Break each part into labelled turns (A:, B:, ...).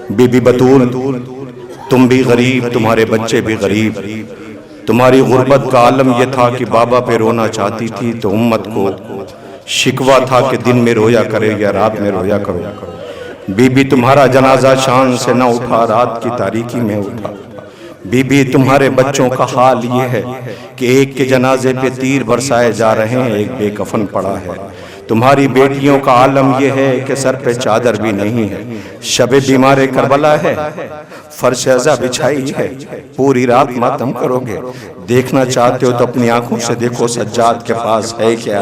A: Be be بطول تم بھی غریب، تمہارے بچے بھی غریب. تمہاری غربت کا عالم یہ تھا کہ بابا پہ رونا چاہتی تھی تو امت کو شکوہ تھا کہ دن میں رویا کرے یا رات میں رویا کرو. بی بی تمہارا جنازہ شان سے نہ اٹھا، رات کی تاریکی میں اٹھا. بی بی تمہارے بچوں کا حال یہ ہے کہ ایک کے جنازے پہ تیر برسائے جا رہے ہیں، ایک بے کفن پڑا ہے. تمہاری بیٹیوں کا عالم یہ ہے کہ سر پہ چادر بھی نہیں ہے. شب بیمار کربلا ہے، فرش ازا بچھائی ہے، پوری رات ماتم کرو گے. دیکھنا چاہتے ہو تو اپنی آنکھوں سے دیکھو سجاد کے پاس ہے کیا.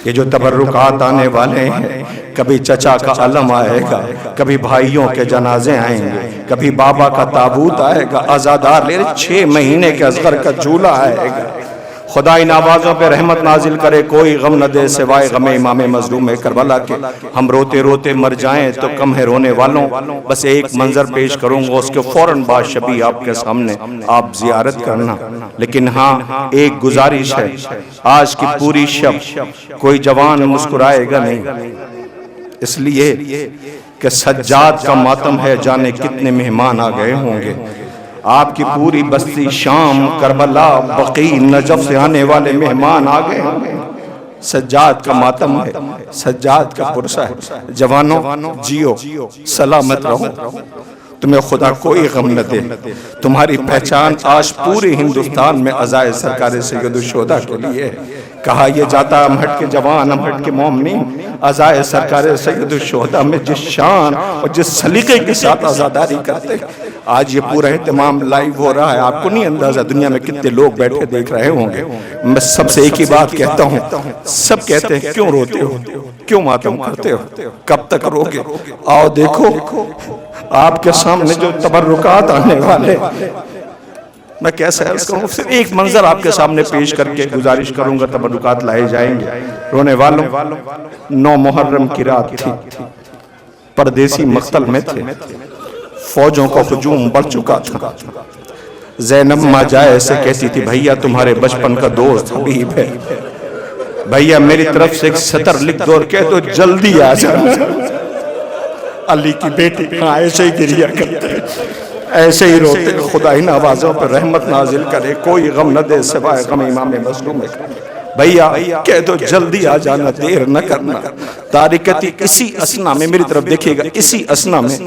A: یہ جو تبرکات آنے والے ہیں، کبھی چچا کا علم آئے گا، کبھی بھائیوں کے جنازے آئیں گے، کبھی بابا کا تابوت آئے گا، عزادار لے 6 مہینے کے اصغر کا جھولا آئے گا. خدا ان آوازوں پہ رحمت نازل کرے، کوئی غم نہ دے سوائے غم امام مظلوم کربلا کے. ہم روتے روتے مر جائیں تو کم ہے رونے والوں. بس ایک منظر پیش کروں گا، اس کے فوراً بعد شبی آپ کے سامنے آپ زیارت کرنا. لیکن ہاں ایک گزارش ہے، آج کی پوری شب کوئی جوان مسکرائے گا نہیں، اس لیے کہ سجاد کا ماتم ہے. جانے کتنے مہمان آ گئے ہوں گے. آپ کی پوری بستی شام، کربلا، بقیع، نجف سے آنے والے مہمان آ گئے ہوں گے. سجاد کا ماتم ہے، سجاد کا پرسہ ہے. جوانوں جیو، سلامت رہو، تمہیں خدا کوئی غم نہ دے. تمہاری پہچان آج پورے ہندوستان میں عزائے سرکار سید الشہداء کے لیے ہے. کہا یہ جاتا امہٹ کے جوان، امہٹ کے مومنین، عزائے سرکار سید الشہداء میں جس شان اور جس سلیقے کے ساتھ عزاداری کرتے. آج یہ پورا اہتمام لائیو ہو رہا ہے، آپ کو نہیں اندازہ دنیا میں کتنے لوگ بیٹھے دیکھ رہے ہوں گے. میں سب سے ایک ہی بات کہتا ہوں، سب کہتے ہیں کیوں روتے ہو، کیوں ماتم کرتے ہو، کب تک روگے. آؤ دیکھو آپ کے سامنے جو تبرکات آنے والے. میں کیسے عرض کروں، صرف ایک منظر آپ کے سامنے پیش کر کے گزارش کروں گا. تبرکات لائے جائیں گے. رونے والوں 9 محرم کی رات تھی، پردیسی مقتل میں تھے، فوجوں کا ہجوم بڑھ چکا تھا. زینب ماں جائے سے کہتی تھی بھیا تمہارے بچپن کا دوست حبیب ہے، بھیا میری طرف سے ایک سطر لکھ دو اور کہہ دو جلدی آ جانا. علی کی بیٹی ہاں ایسے ہی گریا کرتے، ایسے ہی روتے. خدا ان آوازوں پر رحمت نازل کرے، کوئی غم نہ دے سوائے غم امام مظلوم ہے. بھیا کہہ دو جلدی آ جانا، دیر نہ کرنا. تاریکتی اسی اسنا میں، میری طرف دیکھیے گا، اسی اسنا میں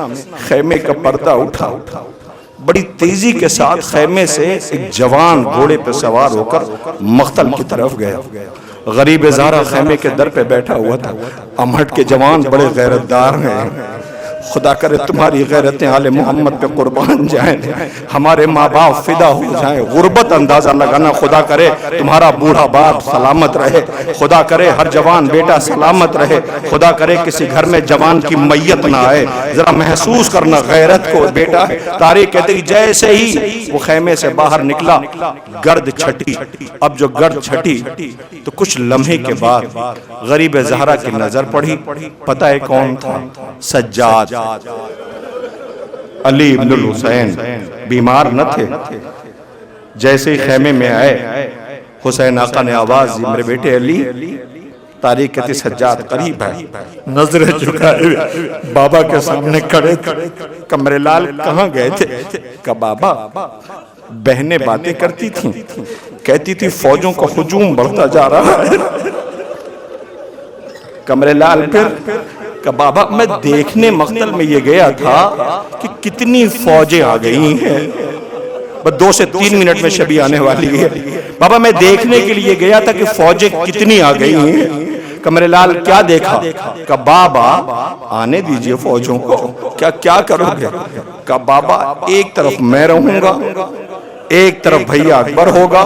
A: خیمے کا پردہ اٹھا. بڑی تیزی کے ساتھ خیمے سے ایک جوان گھوڑے پہ سوار ہو کر مقتل کی طرف گیا. غریب زہرا خیمے کے در پہ بیٹھا ہوا تھا. امہٹ کے جوان بڑے غیرتدار ہیں. خدا کرے تمہاری غیرتیں آل محمد پہ قربان جائیں، ہمارے ماں باپ فدا ہو جائیں. غربت اندازہ لگانا. خدا کرے تمہارا بوڑھا باپ سلامت رہے، خدا کرے ہر جوان بیٹا سلامت رہے، خدا کرے کسی گھر میں جوان کی میت نہ آئے. ذرا محسوس کرنا غیرت کو بیٹا. تاریخ کہتے ہیں جیسے ہی وہ خیمے سے باہر نکلا گرد چھٹی. اب جو گرد چھٹی تو کچھ لمحے کے بعد غریب زہرا کی نظر پڑی. پتہ ہے کون تھا؟ سجاد. علی ابن الحسین بیمار نہ تھے. جیسے ہی خیمے میں آئے حسین آقا نے آواز دی میرے بیٹے علی. تاریخ کہتی سجاد قریب ہے، نظریں جھکائے بابا کے سامنے کھڑے تھے. کمرے لال کہاں گئے تھے؟ کہا بابا بہنیں باتیں کرتی تھیں، کہتی تھی فوجوں کا ہجوم بڑھتا جا رہا ہے. کمرے لال پھر کہ بابا میں دیکھنے مقتل میں یہ گیا تھا کہ کتنی فوجیں آ گئی ہیں. بس 2 سے 3 منٹ میں شبی آنے والی ہے. بابا میں دیکھنے کے لیے گیا تھا کہ فوجیں کتنی آ گئی ہیں. کمرے لال کیا دیکھا؟ کہ بابا آنے دیجئے فوجوں کو. کیا کرو گے؟ کہ بابا ایک طرف میں رہوں گا، ایک طرف بھیا اکبر ہوگا،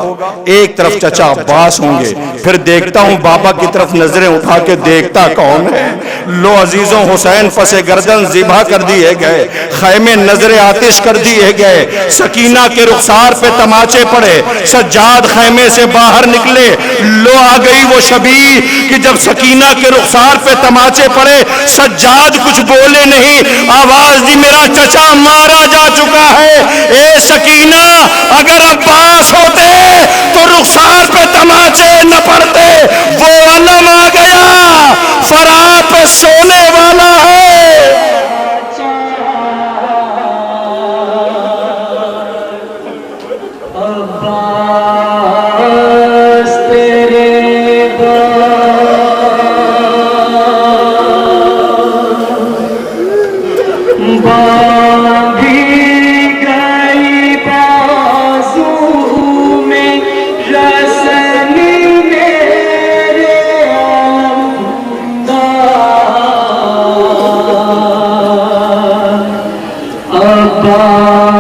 A: ایک طرف چچا عباس ہوں گے. پھر دیکھتا ہوں بابا کی طرف نظریں اٹھا کے دیکھتا کون ہے. لو عزیزوں حسین پس گردن ذبح کر دیے گئے، خیمے نظر آتش کر دیے گئے. سکینہ کے رخسار پہ تماچے پڑے، سجاد خیمے سے باہر نکلے. لو آ گئی وہ شبی کہ جب سکینہ کے رخسار پہ تماچے پڑے سجاد کچھ بولے نہیں. آواز دی میرا چچا مارا جا چکا ہے. اے سکینہ اگر عباس ہوتے تو رخسار پہ تماچے نہ پڑتے. وہ علم آ گیا، فرا پہ سونے والا ہے.
B: باندھی گئی بازو میں رسنی میرے علمدار،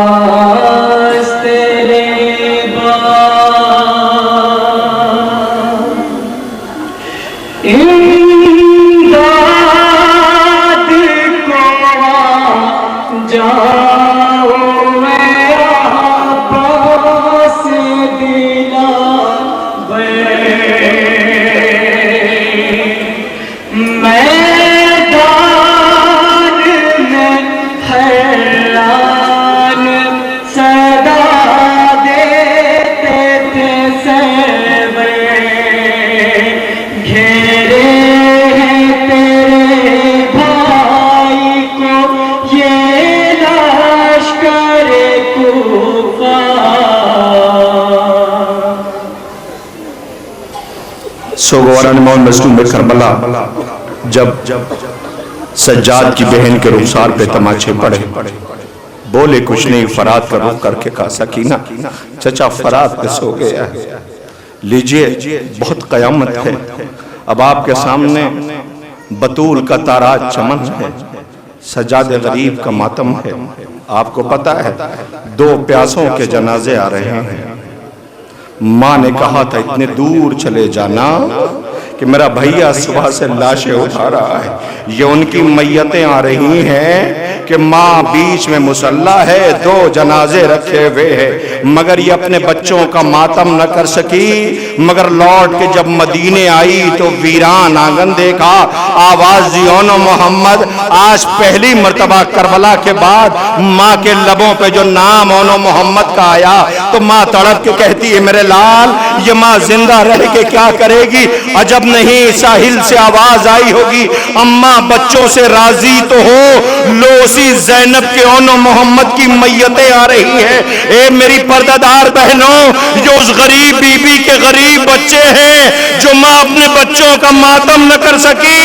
B: عباس تیرے امداد کو جاؤ میں عباس دلا میدان میں حیران صدا دیتے تھے سیوے، گھیرے ہیں تیرے بھائی کو یہ لشکر کوفہ۔
A: سوگواران مولانا مظلوم کربلا جب سجاد کی بہن کے رخسار پہ تماچے پڑے، بولے کچھ نہیں، فرات کا رخ کر کے کہا سکینہ چچا فرات پہ سو گیا ہے، لیجئے بہت قیامت ہے، اب آپ کے سامنے بطول کا تاراج چمن ہے، سجاد غریب کا ماتم ہے، آپ کو پتا ہے 2 پیاسوں کے جنازے آ رہے ہیں، ماں نے کہا تھا اتنے دور چلے جانا کہ میرا بھائیا صبح سے لاشیں اٹھا رہا ہے، یہ ان کی میتیں آ رہی ہیں کہ ماں بیچ میں مصلی ہے، 2 جنازے رکھے ہوئے ہیں، مگر یہ اپنے بچوں کا ماتم نہ کر سکی، مگر لوٹ کے جب مدینے آئی تو ویران آنگن دیکھا، آواز دی اونو محمد، آج پہلی مرتبہ کربلا کے بعد ماں کے لبوں پہ جو نام اونو محمد کا آیا تو ماں تڑپ کے کہتی ہے میرے لال یہ ماں زندہ رہ کے کیا کرے گی، عجب نہیں ساحل سے آواز آئی ہوگی اماں بچوں سے راضی تو ہو، لو اسی زینب کے اونو محمد کی میتیں آ رہی ہیں، اے میری پردہ دار بہنوں جو اس غریب بی بی کے غریب بچے ہیں جو ماں اپنے بچوں کا ماتم نہ کر سکی۔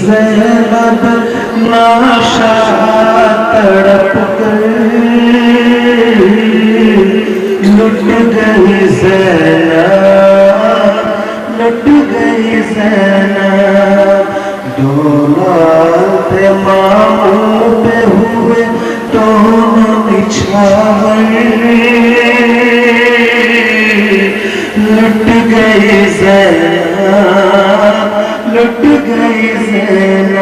B: زینب ناشا تڑپ کر لٹ گئی زینب، لٹ گئی زینب، 2 تھے ماموں پہ ہوئے دونوں نچھاور، لٹ گئی زینب، لٹ گئی زینب،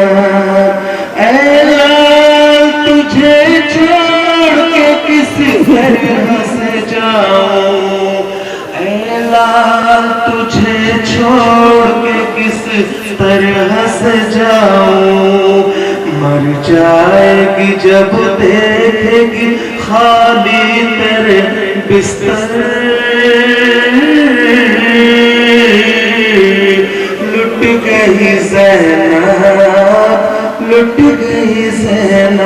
B: اے لال تجھے چھوڑ کے کس طرح سے جاؤں، اے لال تجھے چھوڑ کے کس طرح سے جاؤں، مر جائے گی جب دیکھے گی خالی تیرے بستر، لٹ گئی زینب، لٹ گئی زینب،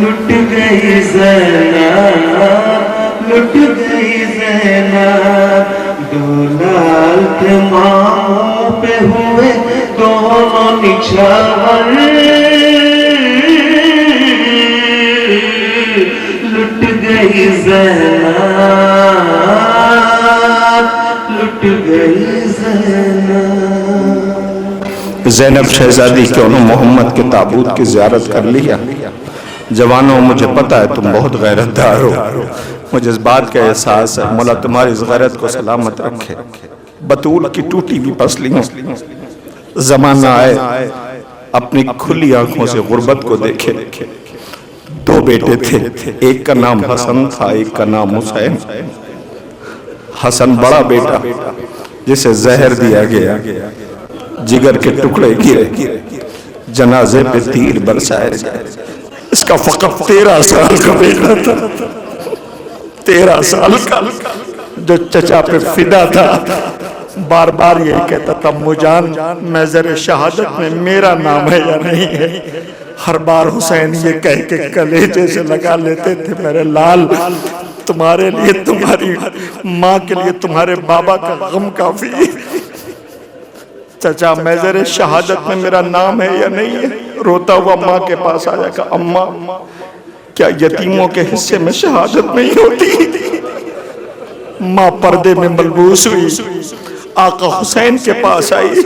B: لٹ گئی زینب، لٹ گئی زینب، 2 لال تھے ماموں پہ ہوئے دونوں نچھاور، لٹ گئی زینب، لٹ گئی زینب۔
A: زینب شہزادی کے اونو محمد کے تابوت کی زیارت کر لیا، جوانوں مجھے پتا ہے تم بہت غیرت دار ہو، مجھے اس بات کا احساس ہے، مولا تمہاری اس غیرت کو سلامت رکھے، بطول کی ٹوٹی بھی پسلیوں زمانہ آئے اپنی کھلی آنکھوں سے غربت کو دیکھے، 2 بیٹے تھے، ایک کا نام حسن تھا ایک کا نام حسین، حسن بڑا بیٹا جسے زہر دیا گیا، جگر کے ٹکڑے گرے، جنازے پہ تیر برسائے گئے، اس کا فقط 13 سال کا بیٹا تھا، 13 سال کا جو چچا پہ فدا تھا،
C: بار بار یہی کہتا تھا امو جان محضر شہادت میں میرا نام ہے یا نہیں ہے. ہر بار حسین یہ کہہ کے کلیجے سے لگا لیتے تھے میرے لال تمہارے لیے تمہاری ماں کے لیے تمہارے بابا کا غم کافی ہے. چچا محضر شہادت میں میرا نام ہے یا نہیں ہے. روتا ہوا ماں کے پاس آیا کہ اماں کیا یتیموں کے حصے میں شہادت نہیں ہوتی؟ ماں پردے میں ملبوس ہوئی آقا حسین کے پاس آئی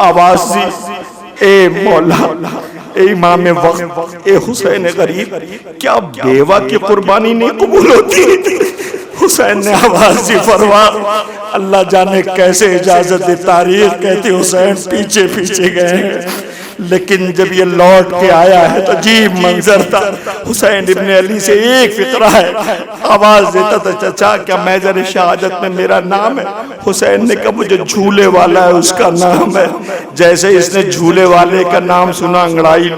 C: آواز دی اے مولا اے امام وقت اے حسین غریب کیا بیوہ کی قربانی نہیں قبول ہوتی؟ حسین نے آواز دی فرما اللہ جانے کیسے اجازت دی تاریخ کہتی حسین پیچھے پیچھے گئے ہیں لیکن جب یہ لوٹ کے آیا ہے تو عجیب منظر تھا. حسین ابن علی سے ایک فقرہ ہے آواز دیتا تھا چچا کیا محضر شہادت میں میرا نام ہے؟ حسین نے کہا مجھے جھولے والا ہے اس کا نام ہے. جیسے اس نے جھولے والے کا نام سنا انگڑائی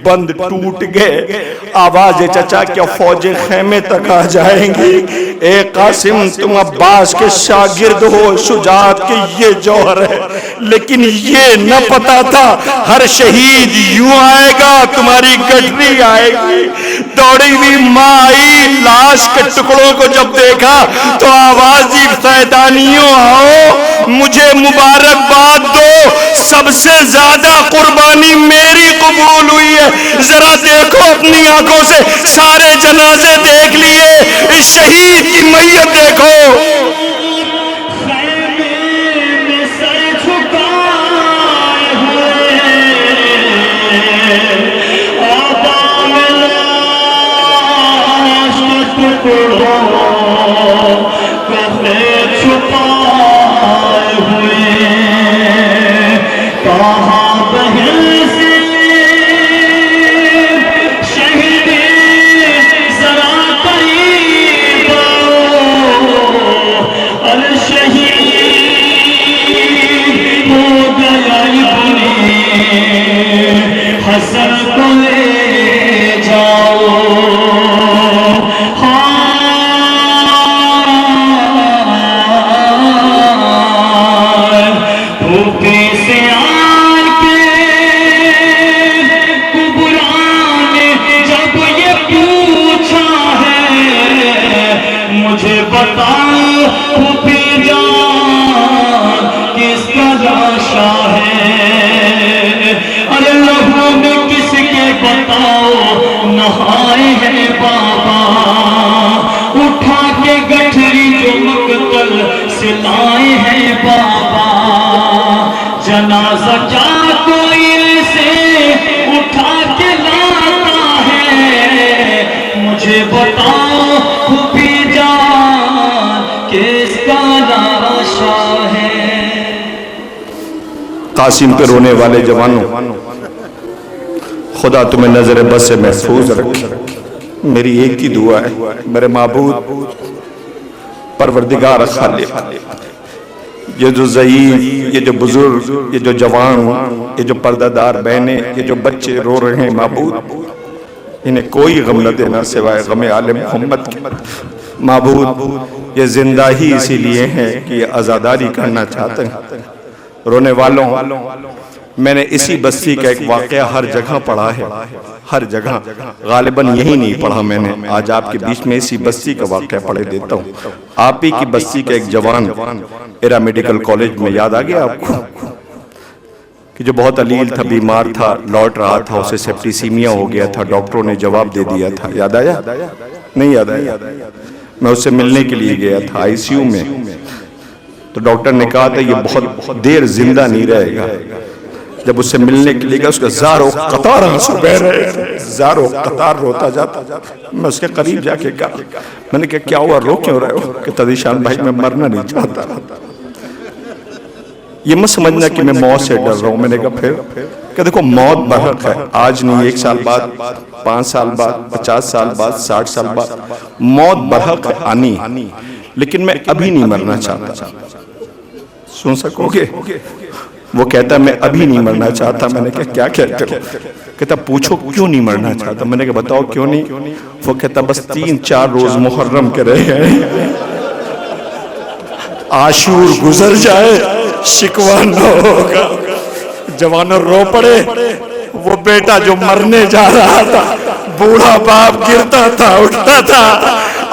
C: بند ٹوٹ گئے. آواز ہے چچا کیا فوجیں خیمے تک آ جائیں گی؟ اے قاسم تم عباس کے شاگرد ہو شجاعت کے یہ جوہر ہے لیکن یہ نہ پتا تھا ہر شہید یوں آئے گا تمہاری گٹری آئے گی. دوڑی ہوئی ماں آئی لاش کے ٹکڑوں کو جب دیکھا تو آواز دی فیدانیوں آؤ مجھے مبارکباد دو سب سے زیادہ قربانی میری قبول ہوئی ہے. ذرا دیکھو اپنی آنکھوں سے سارے جنازے دیکھ لیے اس شہید کی میت دیکھو.
B: جنازہ کیا کوئی سے اٹھا کے لاتا ہے مجھے بتاؤ پھوپھی جان کس کا لاشا ہے.
A: قاسم پہ رونے والے جوانوں خدا تمہیں نظر بس سے محفوظ رکھے. میری ایک ہی دعا ہے میرے معبود پروردگار خالق یہ جو ضعیف یہ جو بزرگ یہ جو جوان یہ جو پردہ دار بہنیں یہ جو بچے رو رہے ہیں معبود انہیں کوئی غم نہ دینا سوائے غم آل محمد کے. معبود یہ زندہ ہی اسی لیے ہیں کہ یہ آزاداری کرنا چاہتے ہیں. رونے والوں میں نے اسی بستی کا ایک واقعہ ہر جگہ پڑھا ہے ہر جگہ غالباً یہی نہیں پڑھا میں نے. آج آپ کے بیچ میں اسی بستی کا واقعہ پڑھے دیتا ہوں. آپ ہی کی بستی کا ایک جوان ایرا میڈیکل کالج میں یاد آ گیا آپ کو کہ جو بہت علیل تھا بیمار تھا لوٹ رہا تھا اسے سیپٹیسیمیا ہو گیا تھا ڈاکٹروں نے جواب دے دیا تھا. یاد آیا نہیں یاد آیا؟ میں اس سے ملنے کے لیے گیا تھا آئی سی یو میں تو ڈاکٹر نے کہا تھا یہ بہت دیر زندہ نہیں رہے گا. جب اس سے ملنے کے لیے گیا اس کا زارو قطار آنسو بہ رہے تھے زارو قطار روتا جاتا. میں اس کے قریب جا کے کہا میں نے کہا کیا ہوا رو کیوں رہے ہو؟ کہ تذیشان بھائی میں مرنا نہیں چاہتا. یہ مت سمجھنا کہ میں موت سے ڈر رہا ہوں. میں نے کہا پھر کہ دیکھو موت برحق ہے آج نہیں 1 سال بعد 5 سال بعد 50 سال بعد 60 سال بعد موت برحق ہے آنی لیکن میں ابھی نہیں مرنا چاہتا. سن سکو گے؟ وہ کہتا میں ابھی نہیں مرنا چاہتا. میں نے کہا کیا کہتے ہو؟ کہتا پوچھو کیوں نہیں مرنا چاہتا. میں نے کہا بتاؤ کیوں نہیں؟ وہ کہتا بس 3-4 روز محرم کے رہے ہیں
C: عاشور گزر جائے شکوہ نہ ہوگا. جوانوں رو پڑے. وہ بیٹا جو مرنے جا رہا تھا, بوڑھا باپ گرتا تھا اٹھتا تھا,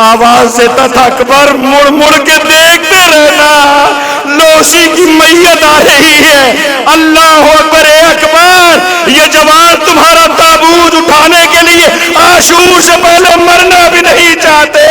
C: آواز دیتا تھا اکبر مڑ مڑ کے دیکھتے رہنا, لوسی کی میت آ رہی ہے. اللہ اکبر, اے اکبر یہ جوان تمہارا تابوت اٹھانے کے لیے عاشور سے پہلے مرنا بھی نہیں چاہتے.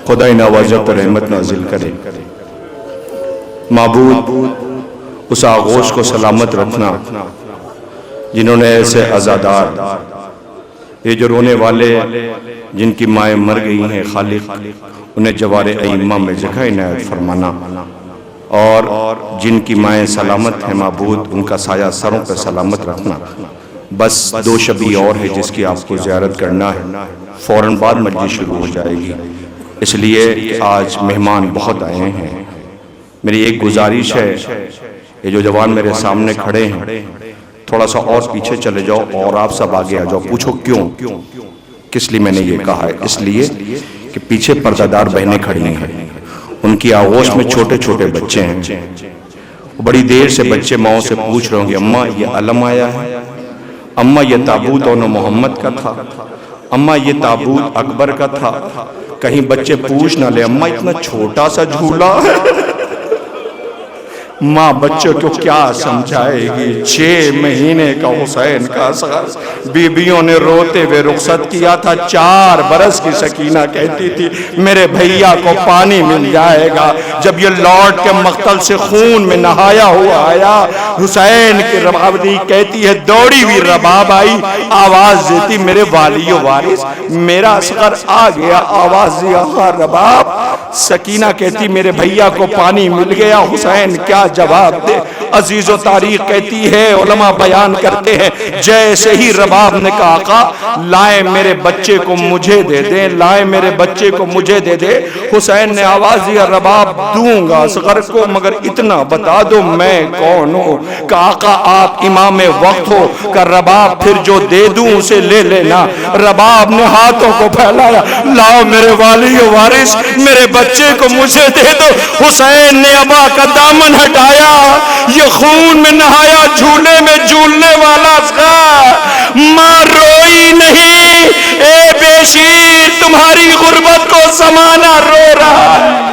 C: خدا ان آوازوں پر رحمت نازل کرے. معبود اس آغوش کو سلامت رکھنا جنہوں نے ایسے عزادار, یہ جو رونے والے جن کی مائیں مر گئی ہیں, خالق انہیں جوار ائمہ میں جگہ عنایت فرمانا, اور جن کی مائیں سلامت ہیں معبود ان کا سایہ سروں پہ سلامت رکھنا. بس 2 شبی اور ہے جس کی آپ کو زیارت کرنا ہے, فوراً بعد مجلس شروع ہو جائے گی, اس لیے آج مہمان بہت آئے ہیں. میری ایک گزارش ہے, یہ جو جوان میرے سامنے کھڑے ہیں تھوڑا سا اور پیچھے چلے جاؤ اور آپ سب آگے آ جاؤ. پوچھو کیوں, کس لیے میں نے یہ کہا ہے؟ اس لیے کہ پیچھے پردہ دار بہنیں کھڑی ہیں, ان کی آغوش میں چھوٹے چھوٹے بچے ہیں. بڑی دیر سے بچے ماؤں سے پوچھ رہے ہوں گے اماں یہ علم آیا ہے, اماں یہ تابوت اونو محمد کا تھا, اماں یہ تابوت اکبر کا تھا. کہیں بچے پوچھ نہ لے اماں اتنا چھوٹا سا جھولا ہے. ماں بچوں کو کیا سمجھائے گی؟ 6 مہینے کا حسین کا اصغر بیویوں نے روتے ہوئے رخصت کیا تھا. 4 برس کی سکینہ کہتی تھی میرے بھیا کو پانی مل جائے گا. جب یہ لوٹ کے مقتل سے خون میں نہایا ہوا آیا, حسین کی رباب دی کہتی ہے دوڑی ہوئی رباب آئی, آواز دیتی میرے والی و وارث میرا اصغر آ گیا. آواز دیا ہاں رباب. سکینہ کہتی میرے بھیا کو پانی مل گیا. حسین کیا جواب دے؟ عزیز و تاریخ کہتی ہے, علماء بیان کرتے ہیں جیسے ہی رباب نے کہا آقا لائیں میرے بچے کو مجھے دے دیں, لائیں میرے بچے کو مجھے دے دے. حسین نے آواز دیا رباب دوں گا اصغر کو, مگر اتنا بتا دو میں کون ہوں. کہا آقا آپ امام وقت ہو. کہ رباب پھر جو دے دوں اسے لے لینا. رباب نے ہاتھوں کو پھیلایا, لاؤ میرے والی و وارث میرے بچے کو مجھے دے دو. حسین نے ابا کا دامن ہٹایا, یہ خون میں نہایا جھولے میں جھولنے والا اصغر. ماں روئی نہیں, اے بے شیر تمہاری غربت کو زمانہ رو رہا ہے.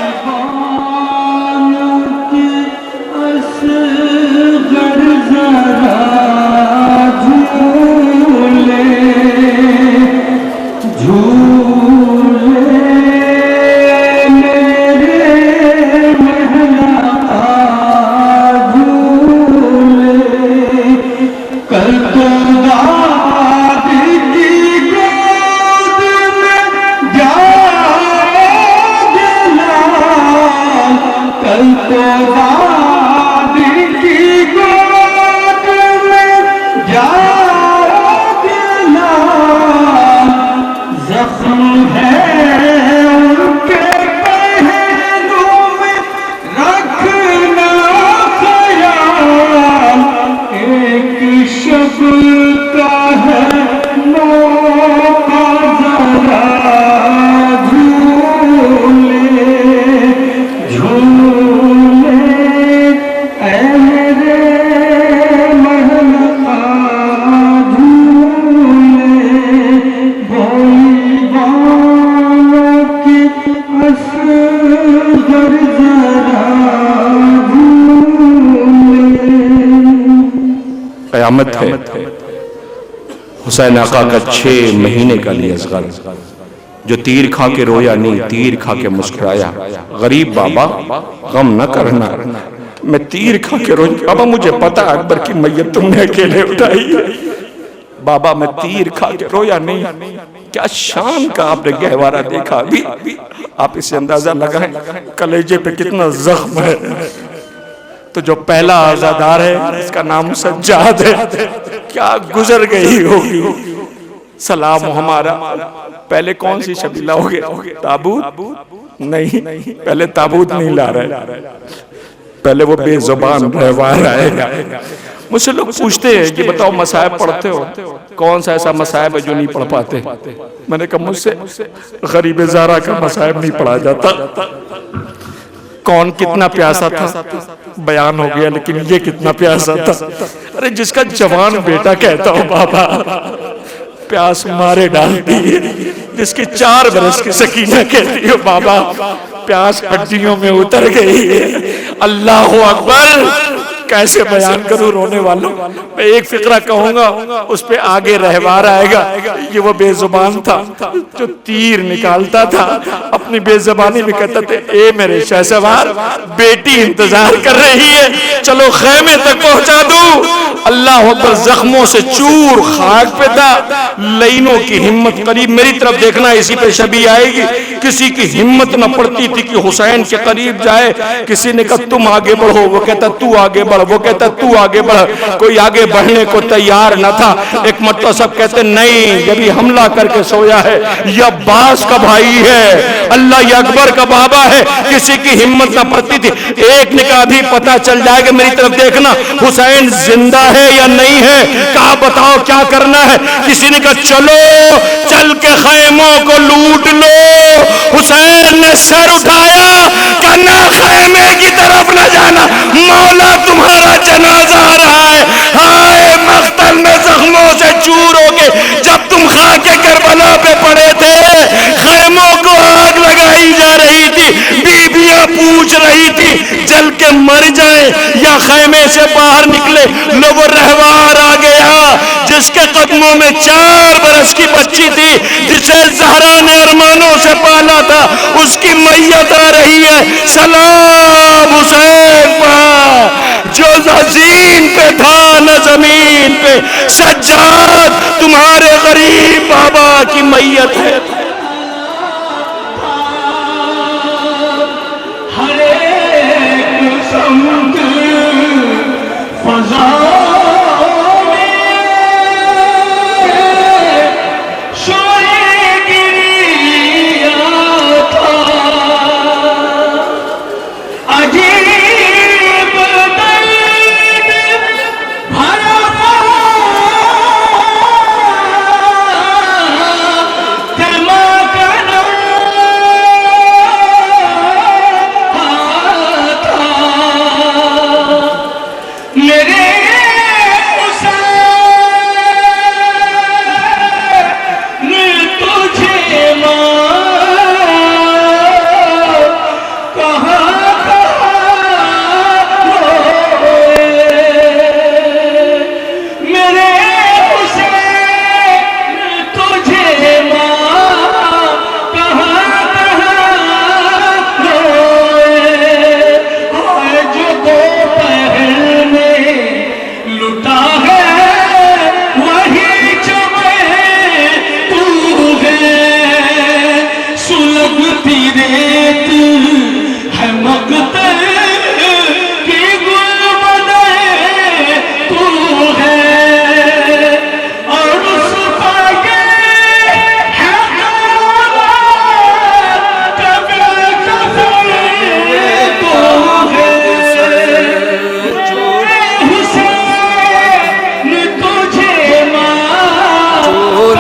B: والوں کے اصغر ذرا
C: قیامت ہے حسین آقا کا 6 مہینے کا لیے اصغر جو تیر کھا کے رویا نہیں، تیر کھا کے مسکرایا. غریب بابا غم نہ کرنا، میں تیر کھا کے رویا. بابا مجھے پتا اکبر کی میت تم نے اکیلے اٹھائی ہے. بابا میں تیر کھا کے رویا نہیں. کیا شان کا آپ نے گہوارہ دیکھا. ابھی آپ اسے اندازہ لگائیں کلیجے پہ کتنا زخم ہے. تو جو پہلا عزادار ہے اس کا نام سجاد ہے. کیا گزر گئی ہوگی. سلام ہمارا. پہلے کون سی شبیہ لاؤگے؟ تابوت نہیں، پہلے تابوت نہیں لا رہے، پہلے وہ بے زبان رہوار آئے گا. مجھ سے لوگ پوچھتے ہیں کہ بتاؤ مصائب پڑھتے ہو؟ کون سا ایسا مصائب ہے جو نہیں پڑھ پاتے؟ میں نے کہا مجھ سے غریب زارا کا مصائب نہیں پڑھا جاتا. کون کتنا پیاسا تھا بیان ہو گیا، لیکن یہ کتنا پیاسا تھا. ارے جس کا جوان بیٹا کہتا ہو بابا پیاس مارے ڈالتی ہے، جس کی 4 برس کی سکینہ کہتی ہو بابا پیاس ہڈیوں میں اتر گئی ہے. اللہ اکبر. کیسے بیان کروں رونے والوں. میں ایک فقرہ کہوں گا اس پہ آگے رہوار آئے گا. یہ وہ بے زبان تھا جو تیر نکالتا تھا، اپنی بے زبانی میں کہتا تھا اے میرے شہسوار بیٹی انتظار کر رہی ہے، چلو خیمے تک پہنچا دوں. اللہ اکبر. زخموں سے چور خاک پہ تھا. لینوں کی ہمت قریب میری طرف دیکھنا اسی پہ شبیہ آئے گی. کسی کی ہمت نہ پڑتی تھی کہ حسین کے قریب جائے. کسی نے کہا تم آگے بڑھو، وہ کہتا تو آگے بڑھ، وہ کہتا تو آگے بڑھ. کوئی آگے بڑھنے کو تیار نہ تھا. ایک مرتبہ سب کہتے نہیں یہ بھی حملہ کر کے سویا ہے، یہ عباس کا بھائی ہے، اللہ یہ اکبر کا بابا ہے. کسی کی ہمت نہ پڑتی تھی. ایک نے کہا ابھی پتہ چل جائے گا، میری طرف دیکھنا حسین زندہ ہے یا نہیں ہے. کہا بتاؤ کیا کرنا ہے. کسی نے کہا چلو چل کے خیموں کو لوٹ لو. حسین نے سر اٹھایا کہ نہ خیمے کی طرف نہ جانا، مولا تمہارا جنازہ آ رہا ہے. ہائے مقتل میں زخموں سے چور ہو کے جب تم خاک کربلا پہ پڑے تھے، خیموں کو آگ لگائی جا رہی تھی، بیویاں پوچھ رہی تھی جل کے مر جائیں یا خیمے سے باہر نکلے. لو وہ رہوار آ گیا جس کے قدموں میں 4 برس کی بچی تھی، جسے زہرا نے ارمانوں سے پالا تھا، اس کی میت آ رہی ہے. سلام حسین پر جو زمین پہ تھا نہ زمین پہ. سجاد تمہارے غریب بابا کی میت ہے.
B: ہر ایک سمت فضا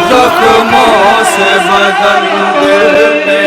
D: زخموں سے بدن دل پہ